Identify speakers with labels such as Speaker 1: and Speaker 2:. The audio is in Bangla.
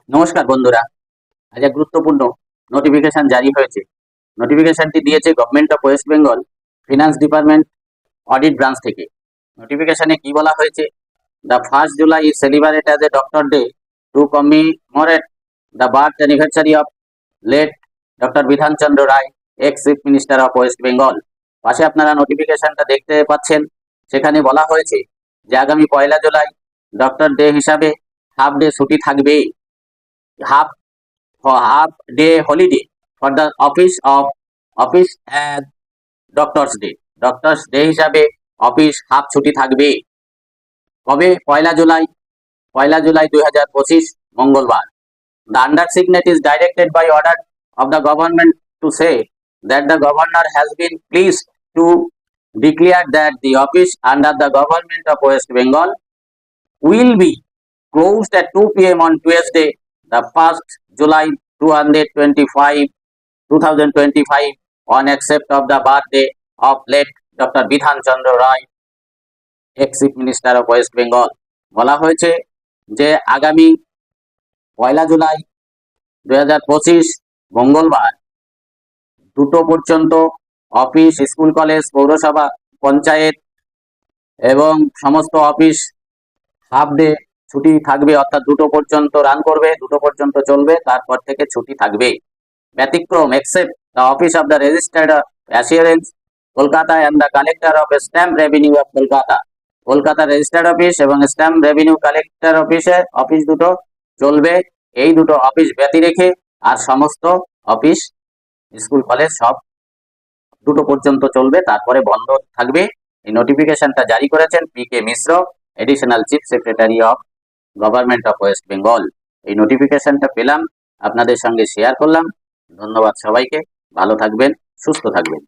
Speaker 1: নমস্কার বন্ধুরা। আজ এক গুরুত্বপূর্ণ নোটিফিকেশন জারি হয়েছে। নোটিফিকেশনটি দিয়েছে government of West Bengal finance department audit branch থেকে। নোটিফিকেশনে কি বলা হয়েছে? The 1st July is celebrated as a doctor day to commemorate the birth anniversary of late doctor Bidhan Chandra Roy, ex chief minister of West Bengal. পাশে আপনারা নোটিফিকেশনটা দেখতে পাচ্ছেন। সেখানে বলা হয়েছে যে আগামী 1 জুলাই ডক্টর ডে হিসাবে হাফ ডে ছুটি থাকবে। half half day holiday for the office and doctors day হিসাবে অফিস হাফ ছুটি থাকবে। কবে? 1 জুলাই 2025 মঙ্গলবার। The under signet is directed by order of the government to say that the governor has been pleased to declare that the office under the government of West Bengal will be closed at 2 p.m. on Tuesday, the 1st July 2025 on except of the birthday of late Dr. Bidhan Chandra Rai, ex Chief Minister of West Bengal। বলা হয়েছে যে আগামী 1 জুলাই 2025 মঙ্গলবার 2টো পর্যন্ত অফিস, স্কুল, কলেজ, পৌরসভা, পঞ্চায়েত এবং সমস্ত অফিস হাফ ডে ছুটি থাকবে, অর্থাৎ 2টো পর্যন্ত রান করবে, 2টো পর্যন্ত চলবে, তারপর থেকে ছুটি থাকবে। ব্যতিক্রম except the office of the registered assurance Kolkata and the collector of stamp revenue of Kolkata. Kolkata registered office এবং স্ট্যাম্প রেভিনিউ কালেক্টর অফিস দুটো চলবে। এই দুটো অফিস ব্যতি রেখে আর সমস্ত অফিস, স্কুল, কলেজ সব 2টো পর্যন্ত চলবে, তারপরে বন্ধ থাকবে। এই নোটিফিকেশনটা জারি করেছেন PK. Mishra, additional chief secretary of government of West Bengal. এই নোটিফিকেশনটা পেলাম, আপনাদের সঙ্গে শেয়ার করলাম। ধন্যবাদ সবাইকে। ভালো থাকবেন, সুস্থ থাকবেন।